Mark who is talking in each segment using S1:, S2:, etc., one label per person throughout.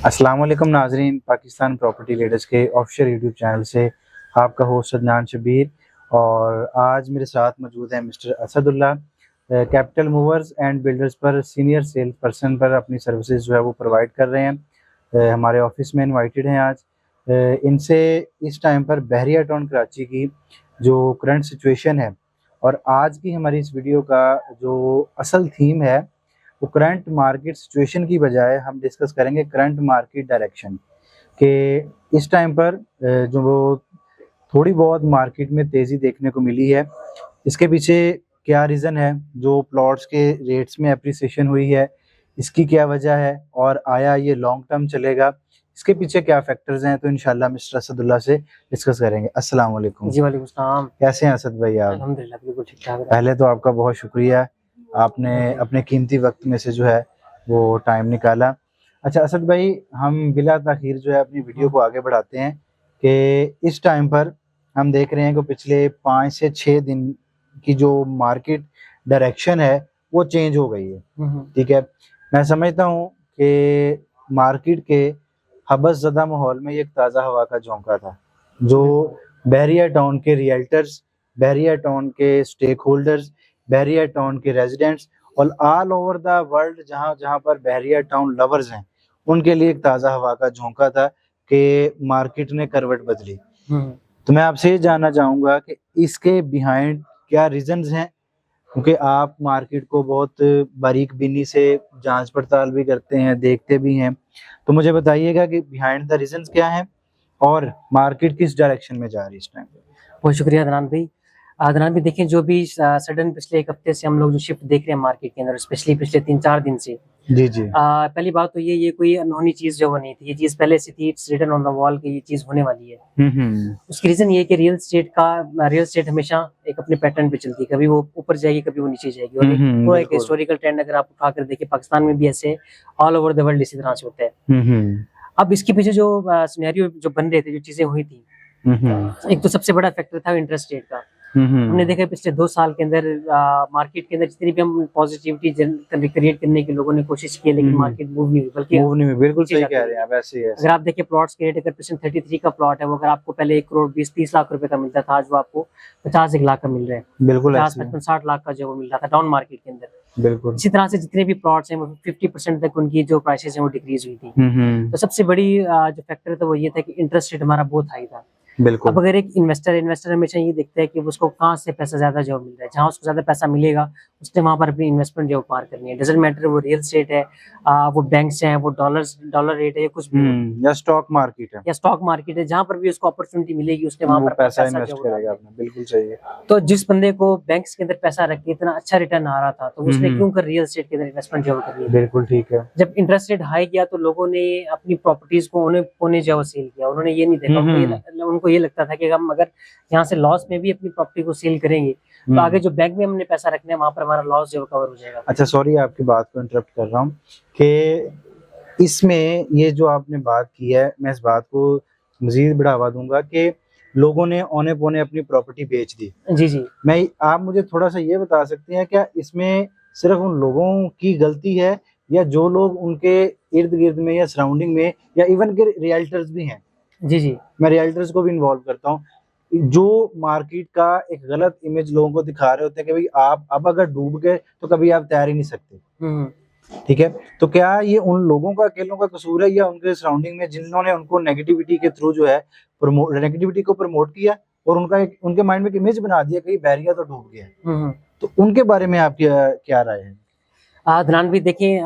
S1: अस्सलाम वालेकुम नाजरीन, पाकिस्तान प्रॉपर्टी लीडर्स के ऑफिशियल यूट्यूब चैनल से आपका होस्ट अदनान शबीर। और आज मेरे साथ मौजूद है mister Asadullah. Capital movers and builders पर सीनियर सेल्स पर्सन पर अपनी सर्विसेज जो है वो प्रोवाइड कर रहे हैं। हमारे ऑफिस में इनवाइटेड हैं आज। इनसे इस टाइम पर बहरिया टाउन कराची की जो करंट सिचुएशन है और आज की हमारी इस वीडियो का जो असल थीम है वो करंट मार्केट सिचुएशन की बजाय हम डिस्कस करेंगे करंट मार्केट डायरेक्शन के। इस टाइम पर जो वो थोड़ी बहुत मार्केट में तेज़ी देखने को मिली है, इसके पीछे क्या रीज़न है? जो प्लॉट्स के रेट्स में अप्रिसिएशन हुई है, इसकी क्या वजह है और आया ये लॉन्ग टर्म चलेगा? इसके पीछे क्या फैक्टर्स हैं? तो इंशाल्लाह मिस्टर असदुल्ला से डिस्कस करेंगे। अस्सलाम वालेकुम।
S2: जी वालेकुम सलाम।
S1: कैसे हैं असद भाई आप?
S2: अल्हम्दुलिल्लाह बिल्कुल ठीक ठाक है।
S1: पहले तो आपका बहुत शुक्रिया, आपने अपने कीमती वक्त में से जो है वो टाइम निकाला। अच्छा असद भाई, हम बिला ताखीर जो है अपनी वीडियो को आगे बढ़ाते हैं कि इस टाइम पर हम देख रहे हैं कि पिछले 5 से 6 दिन की जो मार्केट डायरेक्शन है वो चेंज हो गई है। ठीक है, मैं समझता हूँ कि मार्केट के हबस ज़दा माहौल में एक ताज़ा हवा का झोंका था जो बहरिया टाउन के रियल्टर्स, बहरिया टाउन के स्टेक होल्डर्स, बहरिया टाउन के रेजिडेंट्स और ऑल ओवर द वर्ल्ड जहाँ जहाँ पर बहरिया टाउन लवर्स हैं उनके लिए एक ताज़ा हवा का झोंका था कि मार्केट ने करवट बदली। तो मैं आपसे ये जानना चाहूँगा कि इसके बिहाइंड क्या रीजंस हैं, क्योंकि आप मार्केट को बहुत बारीक बीनी से जांच पड़ताल भी करते हैं, देखते भी हैं। तो मुझे बताइएगा कि बिहाइंड द रीजंस क्या हैं और मार्केट किस डायरेक्शन में जा रही है इस टाइम पे।
S2: बहुत शुक्रिया अदनान भाई। अदनान भाई देखें, जो भी सडन पिछले एक हफ्ते से हम लोग जो शिफ्ट देख रहे हैं मार्केट के अंदर, स्पेशली पिछले 3-4 दिन से,
S1: जी जी।
S2: पहली बात तो ये कोई अनहोनी चीज जो नहीं थी, ये चीज पहले से थी, it's written on the wall कि ये चीज होने वाली है। उसकी रीजन ये है कि रियल एस्टेट हमेशा एक अपने पैटर्न पे चलती है, कभी वो ऊपर जाएगी कभी वो नीचे जाएगी। और पूरा एक हिस्टोरिकल ट्रेंड अगर आप उठा कर देखिए, पाकिस्तान में भी ऐसे ऑल ओवर द वर्ल्ड इसी तरह से होता है। अब इसके पीछे जो सिनेरियो जो बन रहे थे, जो चीजें हुई थी, एक तो सबसे बड़ा फैक्टर था इंटरेस्ट रेट का। हमने देखा पिछले 2 साल के अंदर मार्केट के अंदर जितनी भी हम पॉजिटिविटी क्रिएट करने की लोगों ने कोशिश की, लेकिन मार्केट मूव नहीं हुई, बल्कि
S1: बिल्कुल सही कह रहे हैं आप। ऐसे ही है।
S2: अगर आप देखिए प्लॉट्स के रेट, अगर परसेंट 33 का प्लॉट है वो अगर आपको पहले 1 करोड़ 20-30 लाख रुपए का मिलता था, आज वो आपको 50-1 लाख का मिल रहा है।
S1: बिल्कुल
S2: 50-55-60 लाख का जो वो मिल रहा था डाउन मार्केट के अंदर।
S1: बिल्कुल
S2: इसी तरह से जितने भी प्लॉट्स हैं वो 50% तक उनकी जो प्राइसेस हैं वो डिक्रीज हुई थी। तो सबसे बड़ी जो फैक्टर था वो ये था कि इंटरेस्ट रेट हमारा बहुत हाई था।
S1: बिल्कुल।
S2: अब अगर एक इन्वेस्टर हमेशा ये देखता है कि उसको कहाँ से पैसा ज्यादा जो मिल रहा है, जहाँ उसको ज्यादा पैसा मिलेगा उसने वहां पर अपनी इन्वेस्टमेंट जो पार करनी है। डजंट मैटर वो रियल एस्टेट है, वो बैंक्स हैं, वो डॉलर रेट है, या कुछ भी
S1: या स्टॉक मार्केट है,
S2: जहाँ पर भी उसको अपॉर्चुनिटी मिलेगी उसने वहां पर
S1: पैसा इन्वेस्ट करेगा अपना। बिल्कुल सही है।
S2: तो जिस बंदे को बैंक्स के अंदर पैसा रख के इतना अच्छा रिटर्न आ रहा था, तो उसने क्यों कर रियल एस्टेट के अंदर इन्वेस्टमेंट जो करनी।
S1: बिल्कुल ठीक है।
S2: जब इंटरेस्ट रेट हाई गया तो लोगों ने अपनी प्रॉपर्टीज को उन्हें जो सेल किया, उन्होंने ये नहीं देखा, उनको ये लगता था कि हम अगर यहाँ से लॉस में भी अपनी प्रॉपर्टी को सेल करेंगे तो आगे जो बैंक में हमने पैसा रखना है वहां पर हमारा लॉस जो कवर हो जाएगा।
S1: अच्छा सॉरी, आपकी बात को इंटरप्ट कर रहा हूँ कि इसमें ये जो आपने बात की है, मैं इस बात को मजीद बढ़ावा दूंगा कि लोगों ने औने पौने अपनी प्रॉपर्टी बेच दी। जी। आप मुझे थोड़ा सा ये बता सकते हैं क्या इसमें सिर्फ उन लोगों की गलती है या जो लोग उनके इर्द गिर्द में या सराउंडिंग में या इवन के रियल्टर्स भी हैं? जी, मैं रियल्टर्स को भी इन्वॉल्व करता हूँ, जो मार्केट का एक गलत इमेज लोगों को दिखा रहे होते हैं कि भाई आप अब अगर डूब गए तो कभी आप तैर ही नहीं सकते। ठीक है, तो क्या ये उन लोगों का अकेलों का कसूर है या उनके सराउंडिंग में जिन्होंने उनको नेगेटिविटी के थ्रू जो है नेगेटिविटी को प्रमोट किया और उनके माइंड में एक इमेज बना दिया कि बहरिया तो डूब गया? तो उनके बारे में आपकी क्या राय है?
S2: अदनान भी देखें,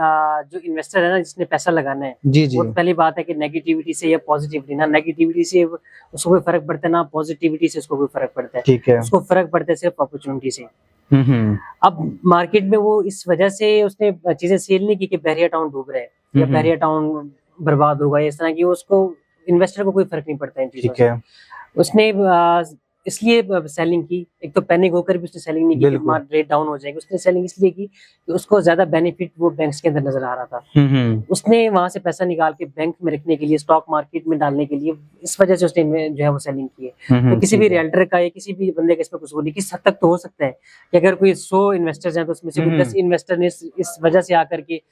S2: जो इन्वेस्टर है ना, जिसने पैसा लगाना है,
S1: जी जी,
S2: वो पहली बात है कि नेगेटिविटी से या पॉजिटिविटी, ना नेगेटिविटी से उसको कोई फर्क पड़ता है ना पॉजिटिविटी से उसको कोई फर्क पड़ता है।
S1: ठीक है,
S2: उसको फर्क पड़ता है सिर्फ अपॉर्चुनिटी से। अब मार्केट में वो इस वजह से उसने चीजें सेल नहीं की कि बहरिया टाउन डूब रहा है या बहरिया टाउन बर्बाद होगा, इस तरह की उसको इन्वेस्टर को कोई फर्क नहीं पड़ता इन चीजों से। उसने इसलिए सेलिंग की, एक तो पैनिक होकर भी उसने सेलिंग नहीं की कि
S1: बिल्कुल।
S2: रेट डाउन हो जाएगी, उसने सेलिंग इसलिए की कि उसको ज्यादा बेनिफिट वो बैंक्स के अंदर नजर आ रहा था। उसने वहां से पैसा निकाल के बैंक में रखने के लिए, स्टॉक मार्केट में डालने के लिए, इस वजह से उसने जो है वो सेलिंग की है। तो किसी भी
S1: ठीक है।
S2: रियल्टर का या किसी भी बंदे का इसमें कसूर नहीं, किस हद तक तो हो सकता है कि अगर कोई 100 इन्वेस्टर्स हैं तो उसमें से कोई 10 इन्वेस्टर ने इस वजह से आकर के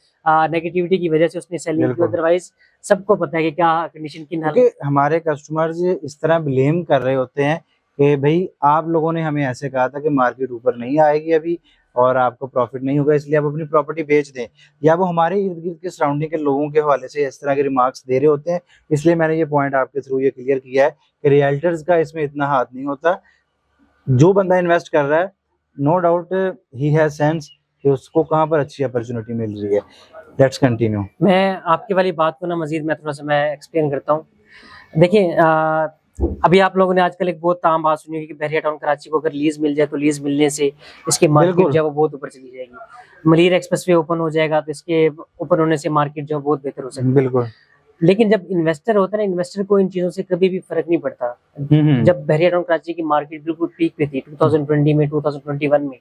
S2: नेगेटिविटी की वजह से उसने सेलिंग की,
S1: बिल्कुल।
S2: अदरवाइज सबको पता है कि क्या कंडीशन किन हाल।
S1: क्योंकि हमारे कस्टमर्स इस तरह ब्लेम कर रहे होते हैं कि भाई आप लोगों ने हमें ऐसे कहा था कि मार्केट ऊपर नहीं आएगी अभी और आपको प्रॉफिट नहीं होगा, इसलिए आप अपनी प्रॉपर्टी बेच दें, या वो हमारे इर्द गिर्द के सराउंडिंग के लोगों के हवाले से इस तरह के रिमार्क्स दे रहे होते हैं। इसलिए मैंने ये पॉइंट आपके थ्रू ये क्लियर किया है कि रियल्टर्स का इसमें इतना हाथ नहीं होता। जो बंदा इन्वेस्ट कर रहा है, no doubt he has sense कि उसको कहाँ पर अच्छी अपॉर्चुनिटी मिल रही है। Let's continue.
S2: मैं आपकी वाली बात को ना मजीद मैं थोड़ा सा मैं एक्सप्लेन करता हूँ। देखिए अभी आप लोगों ने आजकल एक बहुत आम बात सुनी होगी कि बहरिया टाउन कराची को अगर लीज मिल जाए तो लीज मिलने से इसकी मार्केट
S1: बिल्कुल।
S2: जो है वो बहुत ऊपर चली जाएगी। मलीर एक्सप्रेसवे ओपन हो जाएगा तो इसके ओपन होने से मार्केट जो है बहुत बेहतर हो सकती है।
S1: बिल्कुल।
S2: लेकिन जब इन्वेस्टर होता है ना, इन्वेस्टर को इन चीजों से कभी भी फर्क नहीं पड़ता। जब बहरिया टाउन कराची की मार्केट बिल्कुल पीक पे थी 2020 में, 2021 में,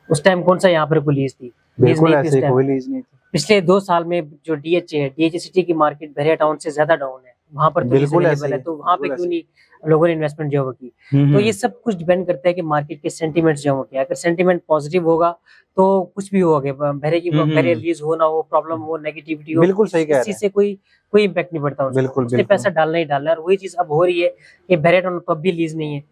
S2: उस टाइम कौन सा यहाँ पर कोई लीज थी? लीज
S1: बिल्कुल
S2: नहीं थी
S1: ऐसे
S2: उस टाइम।
S1: कोई लीज नहीं थी।
S2: पिछले 2 साल में जो डीएचए है, डीएचए सिटी की मार्केट बहरिया टाउन से ज्यादा डाउन है, वहां पर तो लीज
S1: बिल्कुल
S2: अवेलेबल
S1: ऐसे
S2: है,
S1: ही,
S2: तो वहां पे
S1: बिल्कुल
S2: क्यों
S1: ऐसे
S2: नहीं लोगों ने इन्वेस्टमेंट जो है वो की? तो ये सब कुछ डिपेंड करता है कि मार्केट के सेंटीमेंट्स जो है वो क्या है। अगर सेंटीमेंट पॉजिटिव होगा तो कुछ भी होगा, बहरे रिलीज हो ना हो, प्रॉब्लम हो, नेगेटिविटी हो,
S1: बिल्कुल सही कह
S2: इस
S1: रहे
S2: चीज
S1: हैं।
S2: से कोई इम्पैक्ट नहीं पड़ता उसको।
S1: बिल्कुल
S2: उसने
S1: बिल्कुल
S2: पैसा डालना ही डालना है, और वही चीज अब हो रही है कि बहरिया टाउन तो अब भी लीज नहीं है,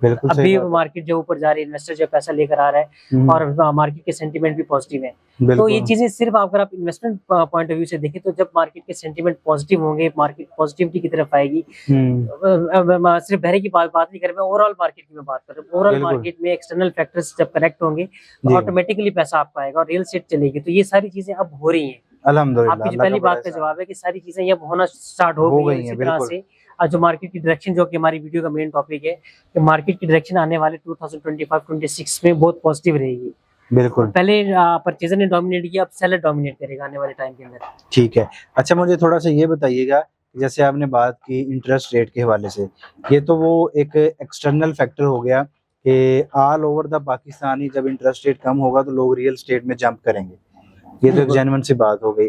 S1: बिल्कुल सही
S2: अभी
S1: बात है।
S2: मार्केट जो ऊपर जा रही है, इन्वेस्टर जो पैसा लेकर आ रहा है और मार्केट के सेंटीमेंट भी पॉजिटिव है। तो ये
S1: बिल्कुल।
S2: चीजें सिर्फ अगर आप इन्वेस्टमेंट पॉइंट ऑफ व्यू से देखें तो जब मार्केट के सेंटीमेंट पॉजिटिव होंगे, मार्केट पॉजिटिविटी की तरफ आएगी। सिर्फ बहरे की बात नहीं कर रहा, मैं ओवरऑल मार्केट की मैं बात कर रहा हूँ। ओवरऑल
S1: बिल्कुल
S2: मार्केट में एक्सटर्नल फैक्टर्स जब करेक्ट होंगे तो
S1: जी।
S2: ऑटोमेटिकली पैसा आपका आएगा और रियल एस्टेट चलेगी। तो ये सारी चीजें अब हो रही हैं।
S1: अल्हम्दुलिल्लाह,
S2: आपकी जो
S1: अल्लाह का
S2: पहली
S1: बड़ा
S2: बात का
S1: एहसान
S2: जवाब है कि सारी चीजें अब होना स्टार्ट हो
S1: हो
S2: गई है।
S1: गई
S2: इसी
S1: हैं।
S2: तरह
S1: बिल्कुल
S2: से जो मार्केट की डायरेक्शन, जो कि हमारी वीडियो का मेन टॉपिक है, कि मार्केट की डायरेक्शन आने वाले 2025-26 में बहुत पॉजिटिव रहेगी।
S1: बिल्कुल।
S2: पहले परचेजर ने डोमिनेट किया, अब सेलर डोमिनेट करेगा आने वाले टाइम के अंदर।
S1: ठीक है। अच्छा मुझे थोड़ा सा ये बताइएगा, जैसे आपने बात की इंटरेस्ट रेट के हवाले से, ये तो वो एक एक्सटर्नल फैक्टर हो गया कि ऑल ओवर द पाकिस्तानी जब इंटरेस्ट रेट कम होगा तो लोग रियल स्टेट में जंप करेंगे, ये तो एक
S2: बिल्कुल।
S1: जेन्युइन सी बात हो गई।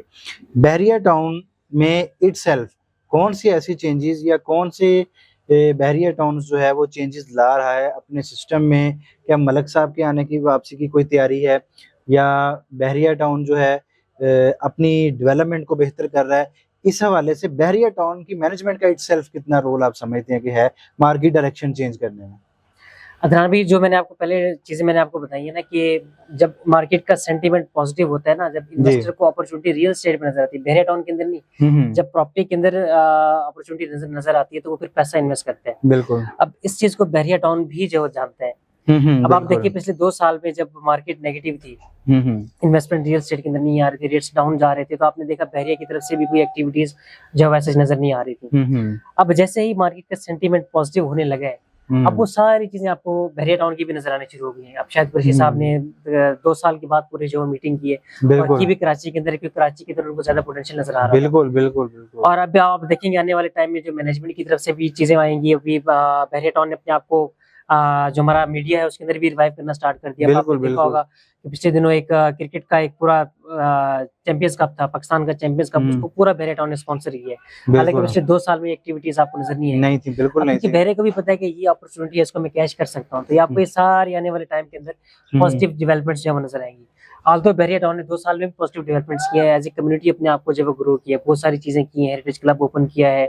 S1: बहरिया टाउन में इटसेल्फ कौन सी ऐसी चेंजेस या कौन से बहरिया टाउन जो है वो चेंजेस ला रहा है अपने सिस्टम में? क्या मलक साहब के आने की वापसी की कोई तैयारी है, या बहरिया टाउन जो है अपनी डेवलपमेंट को बेहतर कर रहा है? इस हवाले से बहरिया टाउन की मैनेजमेंट का इटसेल्फ कितना रोल आप समझते हैं कि है मार्केट डायरेक्शन चेंज करने में?
S2: अदनान भाई, जो मैंने आपको पहले चीजें मैंने आपको बताई है ना कि जब मार्केट का सेंटीमेंट पॉजिटिव होता है ना, जब इन्वेस्टर को अपॉर्चुनिटी रियल एस्टेट में नजर आती है, बहरिया टाउन के अंदर नहीं, जब प्रॉपर्टी के अंदर अपॉर्चुनिटी नजर आती है तो वो फिर पैसा इन्वेस्ट करते हैं।
S1: बिल्कुल।
S2: अब इस चीज को बहरिया टाउन भी जो जानता है। अब आप देखिए पिछले 2 साल में जब मार्केट नेगेटिव थी, इन्वेस्टमेंट रियल एस्टेट के अंदर नहीं आ रही थी, रेट्स डाउन जा रहे थे, तो आपने देखा बहरिया की तरफ से भी कोई एक्टिविटीज जो वैसे नजर नहीं आ रही थी। अब जैसे ही मार्केट का सेंटीमेंट पॉजिटिव होने लगा है, अब वो सारी चीजें आपको बहरिया टाउन की भी नजर आने शुरू हो गई हैं। अब शायद कुरैशी साहब ने 2 साल के बाद पूरी जो मीटिंग की है और की भी कराची के अंदर, क्योंकि कराची की तरफ उनको ज्यादा पोटेंशियल नजर आ रहा है।
S1: बिल्कुल बिल्कुल बिल्कुल।
S2: और अब आप देखेंगे आने वाले टाइम में जो मैनेजमेंट की तरफ से भी चीजें आएंगी। अभी बहरिया टाउन ने अपने आप को जो हमारा मीडिया है उसके अंदर भी रिवाइव करना स्टार्ट कर दिया। आपने देखा होगा कि पिछले दिनों एक क्रिकेट का एक पूरा चैंपियंस कप था, पाकिस्तान का चैंपियंस कप, उसको पूरा बहरिया टाउन ने स्पॉन्सर किया है। हालांकि पिछले 2 साल में एक्टिविटीज आपको नजर नहीं
S1: थी, बिल्कुल नहीं थी।
S2: बहरे को भी पता है कि ये अपॉर्चुनिटी है, इसको मैं कैश कर सकता हूँ, तो ये आपको ये सारी आने वाले टाइम के अंदर पॉजिटिव डेवलपमेंट्स जो नजर आएंगी। आल्दो बहरिया टाउन ने 2 साल में भी पॉजिटिव डेवलपमेंट्स किया है, एज ए कम्युनिटी अपने आप को जब ग्रो किया है, बहुत सारी चीजें की हैं, हेरिटेज क्लब ओपन किया है,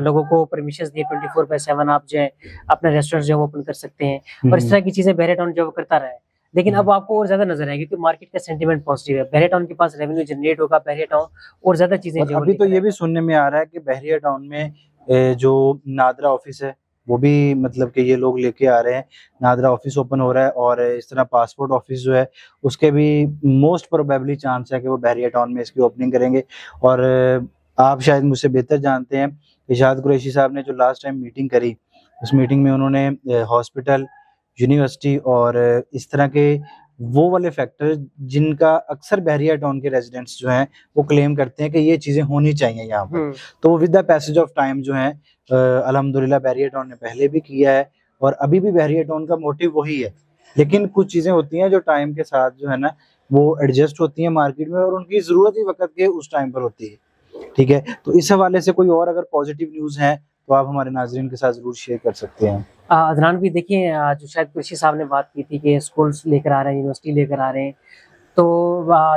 S2: लोगों को परमिशन दिए 24/7 आप जो है अपना रेस्टोरेंट जो ओपन कर सकते हैं, और इस तरह की चीजें बहरिया टाउन जो करता रहा है। लेकिन अब आपको और ज्यादा नजर आएगी क्योंकि मार्केट का सेंटीमेंट पॉजिटिव है, बहरिया टाउन के पास रेवेन्यू जनरेट होगा, बहरिया टाउन और ज्यादा चीजें जो
S1: अभी तो ये भी सुनने में आ रहा है कि बहरिया टाउन में जो नादरा ऑफिस है वो भी मतलब कि ये लोग लेके आ रहे हैं, नादरा ऑफिस ओपन हो रहा है, और इस तरह पासपोर्ट ऑफिस जो है उसके भी मोस्ट प्रोबेबली चांस है कि वो बहरिया टाउन में इसकी ओपनिंग करेंगे। और आप शायद मुझसे बेहतर जानते हैं, इरशाद कुरैशी साहब ने जो लास्ट टाइम मीटिंग करी, उस मीटिंग में उन्होंने हॉस्पिटल, यूनिवर्सिटी और इस तरह के वो वाले फैक्टर जिनका अक्सर बहरिया टाउन के रेजिडेंट्स जो हैं वो क्लेम करते हैं कि ये चीजें होनी चाहिए यहाँ पर, तो with the passage of time जो है अल्हम्दुलिल्लाह बहरिया टाउन ने पहले भी किया है और अभी भी बहरिया टाउन का मोटिव वही है, लेकिन कुछ चीजें होती हैं जो टाइम के साथ जो है ना वो एडजस्ट होती हैं मार्केट में, और उनकी जरूरत ही वक्त के उस टाइम पर होती है। ठीक है, तो इस हवाले से कोई और अगर पॉजिटिव न्यूज है तो आप हमारे नाजरीन के साथ जरूर शेयर कर सकते हैं।
S2: अदनान भी देखिए, जो शायद कृषि साहब ने बात की थी कि स्कूल्स लेकर आ रहे हैं, यूनिवर्सिटी लेकर आ रहे हैं, तो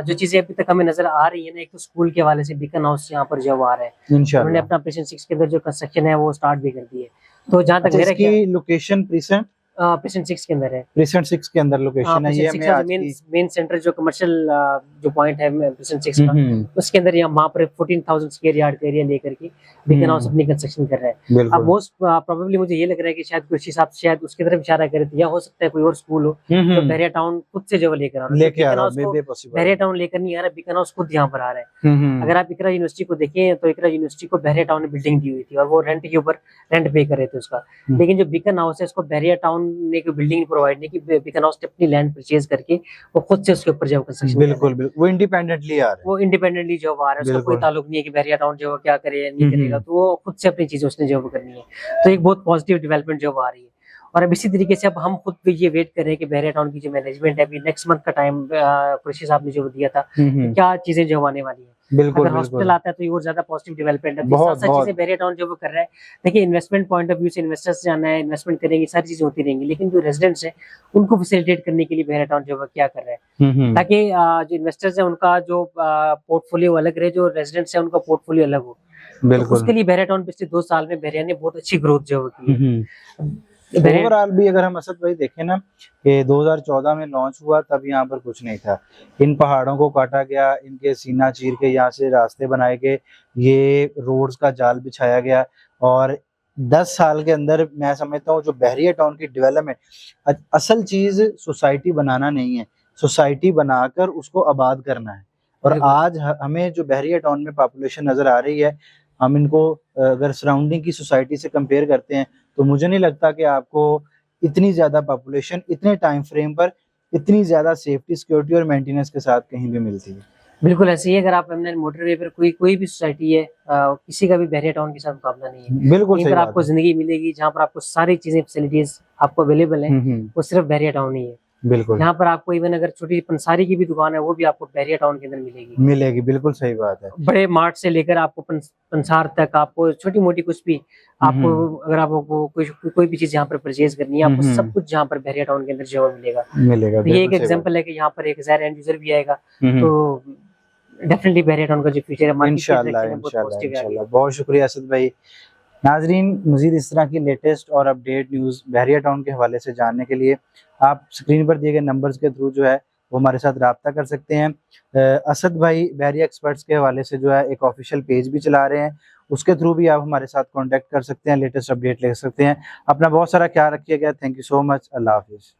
S2: जो चीजें अभी तक हमें नजर आ रही है ना, एक तो स्कूल के हवाले से बीकन हाउस यहाँ पर जो आ रहा है, उन्होंने
S1: इंशाल्लाह।
S2: अपना प्रेजेंट 6 के अंदर जो कंस्ट्रक्शन है वो स्टार्ट भी कर दी है। तो जहाँ तक
S1: अच्छा,
S2: मेरा
S1: इसकी लोकेशन
S2: प्रेजेंट 6 के अंदर है।
S1: प्रेजेंट 6 के अंदर लोकेशन है, ये
S2: प्रेजेंट 6
S1: हमें
S2: का
S1: आज
S2: जो
S1: की
S2: मेन सेंटर जो कमर्शियल जो पॉइंट है प्रेजेंट 6 का, उसके अंदर यहाँ वहाँ पर 14,000 स्क्वायर यार्ड का एरिया लेकर के बीकन हाउस अपनी कंस्ट्रक्शन कर रहा है। अब
S1: बिल्कुल।
S2: मोस्ट प्रोबेबली मुझे ये लग रहा है कि शायद कृषि साहब शायद उसकी तरफ इशारा करे थे, या हो सकता है कोई और स्कूल हो जो बहरिया टाउन खुद से जो लेकर आ रहा है।
S1: लेके आ
S2: बीकन
S1: रहा
S2: हाउस को
S1: है, पॉसिबल।
S2: बहरिया टाउन लेकर नहीं आ रहा, बीकन हाउस खुद यहाँ पर आ रहा है। अगर आप इकरा यूनिवर्सिटी को देखें तो इकरा यूनिवर्सिटी को बहरिया टाउन ने बिल्डिंग दी हुई थी और वो रेंट के ऊपर रेंट पे कर रहे थे उसका, लेकिन जो बीकन हाउस है उसको बहरिया टाउन ने कोई बिल्डिंग प्रोवाइड नहीं की, बीकन हाउस ने अपनी लैंड परचेज करके वो खुद से उसके ऊपर जो कंस्ट्रक्शन
S1: बिल्कुल बिल्कुल, वो इंडिपेंडेंटली आ रहा है,
S2: वो इंडिपेंडेंटली जो आ रहा है, उसका कोई
S1: बिल्कुल।
S2: ताल्लुक नहीं है कि बहरिया टाउन जो क्या करे या नहीं करेगा, तो वो खुद से अपनी चीजें उसने जो करनी है। तो एक बहुत पॉजिटिव डेवलपमेंट जो आ रही है। और अब इसी तरीके से अब हम खुद भी ये वेट कर रहे हैं कि बहरिया टाउन की जो मैनेजमेंट है, अभी नेक्स्ट मंथ का टाइम कृषि साहब ने जो दिया था, तो क्या चीजें जो आने वाली है।
S1: बिल्कुल
S2: अगर हॉस्पिटल
S1: बिल्कुल,
S2: आता है तो ये और ज्यादा पॉजिटिव डेवलपमेंट है।
S1: बहुत
S2: साथ
S1: बहुत
S2: चीजें बहरिया टाउन जो वो कर रहा है, देखिए इन्वेस्टमेंट पॉइंट ऑफ व्यू से इन्वेस्टर्स जाना है, इन्वेस्टमेंट करेंगे, सारी चीजें होती रहेंगी, लेकिन जो रेजिडेंट्स है उनको फैसिलिटेट करने के लिए बहरिया टाउन जो वो क्या कर रहा है, ताकि जो इन्वेस्टर्स है उनका जो पोर्टफोलियो अलग रहे, जो रेजिडेंट्स है उनका पोर्टफोलियो अलग हो। तो
S1: बिल्कुल।
S2: उसके लिए बहरिया टाउन पिछले 2 साल में बहरिया ने बहुत अच्छी ग्रोथ जो वो की है। बहरिया
S1: ओवरऑल भी अगर हम असद भाई देखें ना कि 2014 में लॉन्च हुआ तब यहाँ पर कुछ नहीं था, इन पहाड़ों को काटा गया, इनके सीना चीर के यहाँ से रास्ते बनाए गए, ये रोड्स का जाल बिछाया गया, और 10 साल के अंदर मैं समझता हूँ जो बहरिया टाउन की डेवलपमेंट, असल चीज सोसाइटी बनाना नहीं है, सोसाइटी बनाकर उसको आबाद करना है। और
S2: बिल्कुल।
S1: आज हमें जो बहरिया टाउन में पॉपुलेशन नजर आ रही है, हम इनको अगर सराउंडिंग की सोसाइटी से कंपेयर करते हैं तो मुझे नहीं लगता कि आपको इतनी ज्यादा पॉपुलेशन इतने टाइम फ्रेम पर इतनी ज्यादा सेफ्टी सिक्योरिटी और मेंटेनेंस के साथ कहीं भी मिलती है।
S2: बिल्कुल ऐसे ही है। अगर आप मोटरवे पर कोई भी सोसाइटी है, किसी का भी बहरिया टाउन के साथ मुकाबला नहीं है।
S1: बिल्कुल
S2: कहीं
S1: सही
S2: पर
S1: बात
S2: आपको
S1: है।
S2: जिंदगी मिलेगी जहाँ पर आपको सारी चीजें फैसिलिटीज आपको अवेलेबल है,
S1: हम्म,
S2: वो सिर्फ बहरिया टाउन ही है।
S1: बिल्कुल
S2: यहाँ पर आपको इवन अगर छोटी पंसारी की भी दुकान है वो भी आपको बहरिया टाउन के अंदर मिलेगी।
S1: मिलेगी, बिल्कुल सही बात है।
S2: बड़े मार्ट से लेकर आपको पंसार तक, आपको छोटी मोटी कुछ भी आपको अगर आपको कोई भी चीज यहाँ पर परचेज करनी है, आपको सब कुछ यहाँ पर बहरिया टाउन के अंदर जो मिलेगा।
S1: मिलेगा,
S2: तो ये एक
S1: बिल्कुल सही बात।
S2: एग्जांपल है कि यहाँ पर एक ज़ाहिर एंड यूजर भी आएगा,
S1: हम्म,
S2: तो डेफिनेटली बहरिया टाउन का जो फ्यूचर है मार्केट की
S1: इंशाल्लाह
S2: डायरेक्शन है बहुत
S1: इंशाल्लाह
S2: पॉजिटिव है आगे।
S1: इंशाल्लाह। बहुत शुक्रिया असद भाई। नाजरीन, मजीद इस तरह की लेटेस्ट और अपडेट न्यूज़ बहरिया टाउन के हवाले से जानने के लिए आप स्क्रीन पर दिए गए नंबर्स के थ्रू जो है वो हमारे साथ रब्ता कर सकते हैं। असद भाई बहरिया एक्सपर्ट्स के हवाले से जो है एक ऑफिशियल पेज भी चला रहे हैं, उसके थ्रू भी आप हमारे साथ कांटेक्ट कर सकते हैं, लेटेस्ट अपडेट ले सकते हैं। अपना बहुत सारा ख्याल रखिएगा। Thank you so much. अल्लाह हाफिज़।